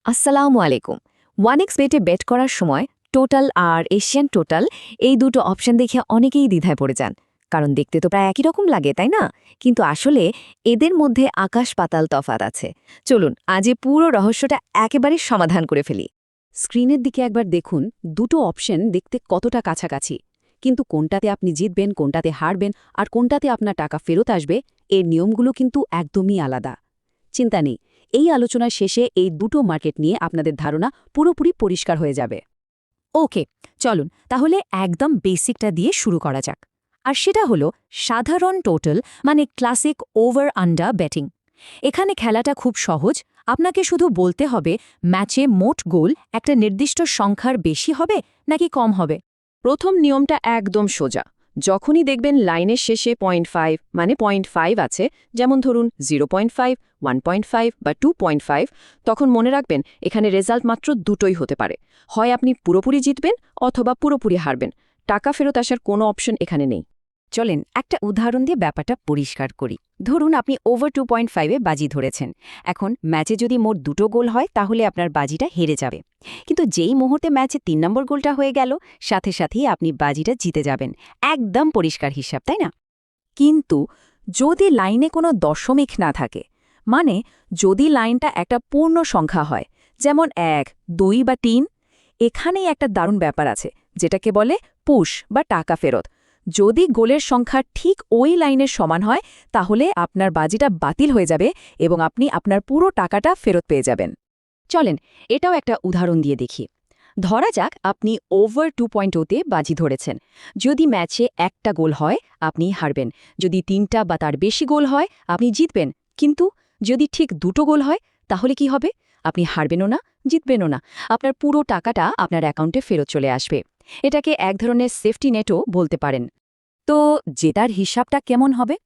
আসসালামু আলাইকুম। ওয়ানএক্সবেটে বেট করার সময় টোটাল আর এশিয়ান টোটাল এই দুটো অপশন দেখে অনেকেই দ্বিধায় পড়ে যান। কারণ দেখতে তো প্রায় একই রকম লাগে, তাই না? কিন্তু আসলে এদের মধ্যে আকাশ পাতাল তফাৎ আছে। চলুন আজ এই পুরো রহস্যটা একেবারে সমাধান করে ফেলি। স্ক্রিনের দিকে একবার দেখুন, দুটো অপশন দেখতে কতটা কাছাকাছি, কিন্তু কোনটাতে আপনি জিতবেন, কোনটাতে হারবেন আর কোনটাতে আপনার টাকা ফেরত আসবে, এর নিয়মগুলো কিন্তু একদমই আলাদা। চিন্তা নেই, এই আলোচনার শেষে এই দুটো মার্কেট নিয়ে আপনাদের ধারণা পুরোপুরি পরিষ্কার হয়ে যাবে। ওকে, চলুন তাহলে একদম বেসিকটা দিয়ে শুরু করা যাক। আর সেটা হলো সাধারণ টোটাল, মানে ক্লাসিক ওভার আন্ডার ব্যাটিং। এখানে খেলাটা খুব সহজ। আপনাকে শুধু বলতে হবে ম্যাচে মোট গোল একটা নির্দিষ্ট সংখ্যার বেশি হবে নাকি কম হবে। প্রথম নিয়মটা একদম সোজা। যখনই দেখবেন লাইনের শেষে 0.5 মানে 0.5 আছে, যেমন ধরুন 0.5, 1.5 বা 2.5, তখন মনে রাখবেন এখানে রেজাল্ট মাত্র দুটোই হতে পারে। হয় আপনি পুরোপুরি জিতবেন অথবা পুরোপুরি হারবেন। টাকা ফেরত আসার কোনো অপশন এখানে নেই। চলেন একটা উদাহরণ দিয়ে ব্যাপারটা পরিষ্কার করি। ধরুন আপনি ওভার 2.5-এ বাজি ধরেছেন। এখন ম্যাচে যদি মোট দুটো গোল হয় তাহলে আপনার বাজিটা হেরে যাবে। কিন্তু যেই মুহূর্তে ম্যাচে 3 নম্বর গোলটা হয়ে গেল, সাথে সাথেই আপনি বাজিটা জিতে যাবেন। একদম পরিষ্কার হিসাব, তাই না? কিন্তু যদি লাইনে কোনো দশমিক না থাকে, মানে যদি লাইনটা একটা পূর্ণ সংখ্যা হয়, যেমন 1, 2 বা 3, এখানেই একটা দারুণ ব্যাপার আছে, যেটাকে বলে পুশ বা টাকা ফেরত। যদি গোলের সংখ্যা ঠিক ওই লাইনের সমান হয় তাহলে আপনার বাজিটা বাতিল হয়ে যাবে এবং আপনি আপনার পুরো টাকাটা ফেরত পেয়ে যাবেন। চলেন এটাও একটা উদাহরণ দিয়ে দেখি। ধরা যাক আপনি ওভার 2.0-তে বাজি ধরেছেন। যদি ম্যাচে একটা গোল হয় আপনি হারবেন, যদি 3টা বা তার বেশি গোল হয় আপনি জিতবেন। কিন্তু যদি ঠিক দুটো গোল হয় তাহলে কি হবে? আপনি হারবেনও না, জিতবেনও না। আপনার পুরো টাকাটা আপনার অ্যাকাউন্টে ফেরত চলে আসবে। এটাকে এক ধরনের সেফটি নেটও বলতে পারেন। তো জেতার হিসাবটা কেমন হবে?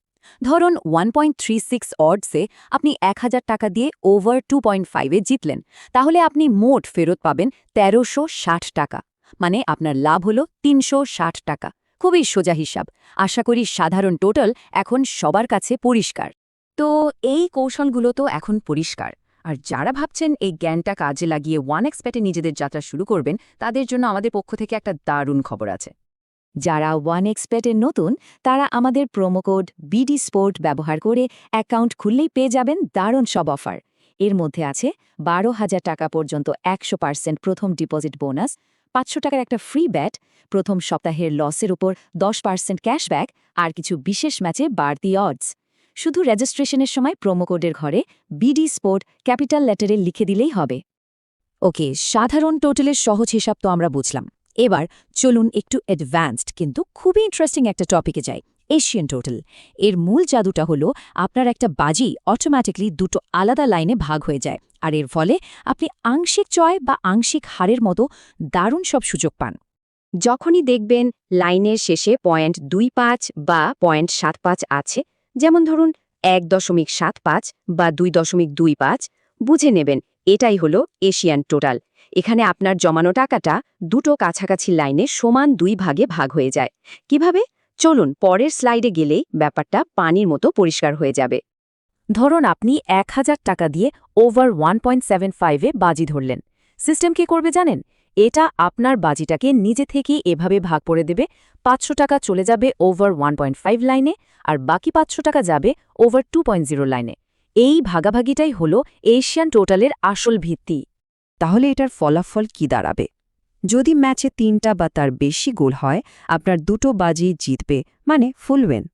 ধরুন 1.36 অডসে আপনি 1000 টাকা দিয়ে ওভার 2.5-এ জিতলেন। তাহলে আপনি মোট ফেরত পাবেন 1360 টাকা। মানে আপনার লাভ হলো 360 টাকা। খুবই সোজা হিসাব। আশা করি সাধারণ টোটাল এখন সবার কাছে পরিষ্কার। তো এই কৌশলগুলো তো এখন পরিষ্কার। আর যারা ভাবছেন এই জ্ঞানটা কাজে লাগিয়ে ওয়ানএক্সপেটে নিজেদের যাত্রা শুরু করবেন, তাদের জন্য আমাদের পক্ষ থেকে একটা দারুণ খবর আছে। যারা ওয়ানএক্সপেটে নতুন, তারা আমাদের প্রোমোকোড বিডি স্পোর্ট ব্যবহার করে অ্যাকাউন্ট খুললেই পেয়ে যাবেন দারুণ সব অফার। এর মধ্যে আছে 12,000 টাকা পর্যন্ত 100% প্রথম ডিপোজিট বোনাস, 500 টাকার একটা ফ্রি ব্যাট, প্রথম সপ্তাহের লসের উপর 10% ক্যাশব্যাক আর কিছু বিশেষ ম্যাচে বাড়তি অডস। শুধু রেজিস্ট্রেশনের সময় প্রোমোকোডের ঘরে বিডি স্পোর্ট ক্যাপিটাল লেটারে লিখে দিলেই হবে। ওকে, সাধারণ টোটালের সহজ হিসাব তো আমরা বুঝলাম। এবার চলুন একটু অ্যাডভান্সড কিন্তু খুবই ইন্টারেস্টিং একটা টপিকে যাই, এশিয়ান টোটাল। এর মূল জাদুটা হলো আপনার একটা বাজি অটোম্যাটিকলি দুটো আলাদা লাইনে ভাগ হয়ে যায়, আর এর ফলে আপনি আংশিক জয় বা আংশিক হারের মতো দারুণ সব সুযোগ পান। যখনই দেখবেন লাইনের শেষে 0.25 বা 0.75 আছে, যেমন ধরুন 1.75 বা 2.25, বুঝে নেবেন এটাই হলো এশিয়ান টোটাল। এখানে আপনার জমানো টাকাটা দুটো কাছাকাছি লাইনে সমান দুই ভাগে ভাগ হয়ে যায়। কিভাবে? চলুন পরের স্লাইডে গেলেই ব্যাপারটা পানির মতো পরিষ্কার হয়ে যাবে। ধরুন আপনি 1000 টাকা দিয়ে ওভার 1.75-এ বাজি ধরলেন। সিস্টেম কি করবে জানেন? এটা আপনার বাজিটাকে নিজে থেকেই এভাবে ভাগ করে দেবে। 500 টাকা চলে যাবে ওভার 1.5 লাইনে আর বাকি 500 টাকা যাবে ওভার 2.0 লাইনে। এই ভাগাভাগিটাই হলো এশিয়ান টোটালের আসল ভিত্তি। তাহলে এটার ফলাফল কি দাঁড়াবে? যদি ম্যাচে 3টা বা তার বেশি গোল হয় আপনার দুটো বাজি জিতবে, মানে ফুল উইন।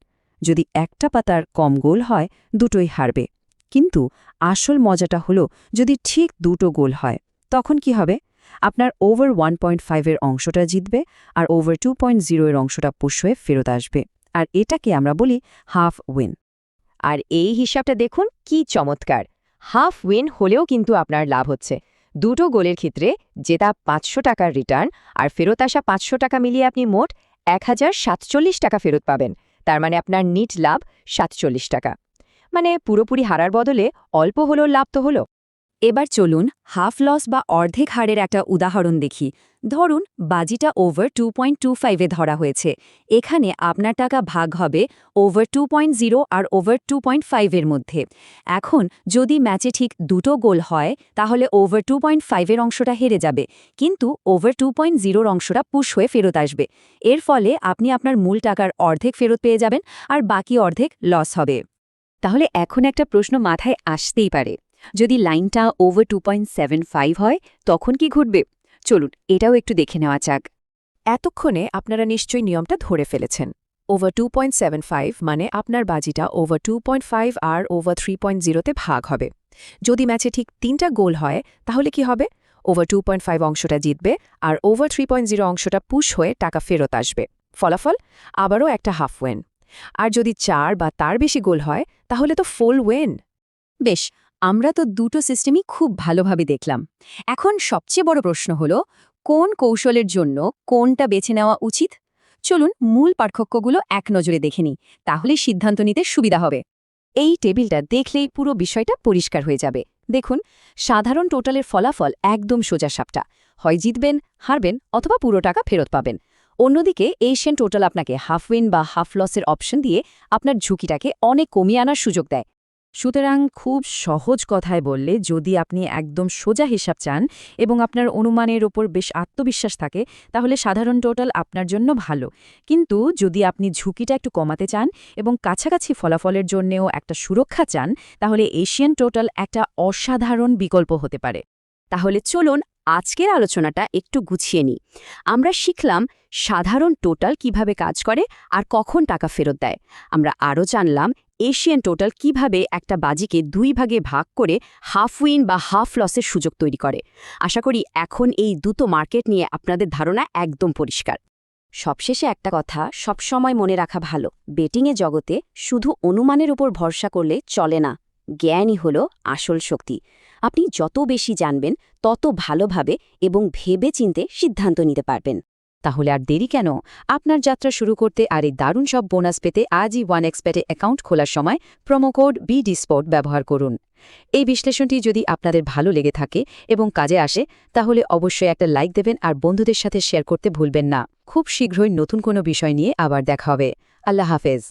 যদি একটা বা তার কম গোল হয় দুটোই হারবে। কিন্তু আসল মজাটা হলো যদি ঠিক দুটো গোল হয় তখন কি হবে? আপনার ওভার 1.5-এর অংশটা জিতবে আর ওভার 2.0-এর অংশটা পুশ হয়ে ফেরত আসবে। আর এটাকে আমরা বলি হাফ উইন। আর এই হিসাবটা দেখুন কি চমৎকার। হাফ উইন হলেও কিন্তু আপনার লাভ হচ্ছে। দুটো গোলের ক্ষেত্রে জেতা 500 টাকার রিটার্ন আর ফেরত আসা 500 টাকা মিলিয়ে আপনি মোট 1047 টাকা ফেরত পাবেন। তার মানে আপনার নিট লাভ 47 টাকা। মানে পুরোপুরি হারার বদলে অল্প হলেও লাভ তো হলো। এবার চলুন হাফ লস বা অর্ধেক হারের একটা উদাহরণ দেখি। ধরুন বাজিটা ওভার 2.25-এ ধরা হয়েছে। এখানে আপনার টাকা ভাগ হবে ওভার 2.0 আর ওভার 2.5-এর মধ্যে। এখন যদি ম্যাচে ঠিক দুটো গোল হয় তাহলে ওভার 2.5-এর অংশটা হেরে যাবে, কিন্তু ওভার 2.0-র অংশটা পুশ হয়ে ফেরত আসবে। এর ফলে আপনি আপনার মূল টাকার অর্ধেক ফেরত পেয়ে যাবেন আর বাকি অর্ধেক লস হবে। তাহলে এখন একটা প্রশ্ন মাথায় আসতেই পারে, যদি লাইনটা ওভার 2.75 হয় তখন কি ঘটবে? চলুন এটাও একটু দেখে নেওয়া যাক। এতক্ষণে আপনারা নিশ্চয়ই নিয়মটা ধরে ফেলেছেন। ওভার 2.75 মানে আপনার বাজিটা ওভার 2.5 আর ওভার 3.0-তে ভাগ হবে। যদি ম্যাচে ঠিক 3টা গোল হয় তাহলে কি হবে? ওভার 2.5 অংশটা জিতবে আর ওভার 3.0 অংশটা পুশ হয়ে টাকা ফেরত আসবে। ফলাফল আবারও একটা হাফ ওয়েন। আর যদি 4 বা তার বেশি গোল হয় তাহলে তো ফুল ওয়েন। বেশ, আমরা তো দুটো সিস্টেমই খুব ভালোভাবে দেখলাম। এখন সবচেয়ে বড় প্রশ্ন হলো, কোন কৌশলের জন্য কোনটা বেছে নেওয়া উচিত? চলুন মূল পার্থক্যগুলো এক নজরে দেখে নিই, তাহলে সিদ্ধান্ত নিতে সুবিধা হবে। এই টেবিলটা দেখলেই পুরো বিষয়টা পরিষ্কার হয়ে যাবে। দেখুন, সাধারণ টোটালের ফলাফল একদম সোজাসাপটা, হয় জিতবেন, হারবেন অথবা পুরো টাকা ফেরত পাবেন। অন্যদিকে এশিয়ান টোটাল আপনাকে হাফ উইন বা হাফ লসের অপশন দিয়ে আপনার ঝুঁকিটাকে অনেক কমিয়ে আনার সুযোগ দেয়। সুতরাং খুব সহজ কথায় বললে, যদি আপনি একদম সোজা হিসাব চান এবং আপনার অনুমানের ওপর বেশ আত্মবিশ্বাস থাকে, তাহলে সাধারণ টোটাল আপনার জন্য ভালো। কিন্তু যদি আপনি ঝুঁকিটা একটু কমাতে চান এবং কাছাকাছি ফলাফলের জন্যেও একটা সুরক্ষা চান, তাহলে এশিয়ান টোটাল একটা অসাধারণ বিকল্প হতে পারে। তাহলে চলুন আজকের আলোচনাটা একটু গুছিয়ে নিই। আমরা শিখলাম সাধারণ টোটাল কিভাবে কাজ করে আর কখন টাকা ফেরত দেয়। আমরা আরও জানলাম এশিয়ান টোটাল কিভাবে একটা বাজিকে 2 ভাগে ভাগ করে হাফ উইন বা হাফ লসের সুযোগ তৈরি করে। আশা করি এখন এই দুটো মার্কেট নিয়ে আপনাদের ধারণা একদম পরিষ্কার। সবশেষে একটা কথা সবসময় মনে রাখা ভালো, বেটিংয়ে জগতে শুধু অনুমানের উপর ভরসা করলে চলে না। জ্ঞানই হলো আসল শক্তি। আপনি যত বেশি জানবেন তত ভালোভাবে এবং ভেবেচিন্তে সিদ্ধান্ত নিতে পারবেন। তাহলে আর দেরি কেন? আপনার যাত্রা শুরু করতে আর এই দারুণ সব বোনাস পেতে আজই 1xbet-এ অ্যাকাউন্ট খোলার সময় প্রোমোকোড BDSPORT ব্যবহার করুন। এই বিশ্লেষণটি যদি আপনাদের ভালো লেগে থাকে এবং কাজে আসে, তাহলে অবশ্যই একটা লাইক দেবেন আর বন্ধুদের সাথে শেয়ার করতে ভুলবেন না। খুব শীঘ্রই নতুন কোনো বিষয় নিয়ে আবার দেখা হবে। আল্লাহ হাফেজ।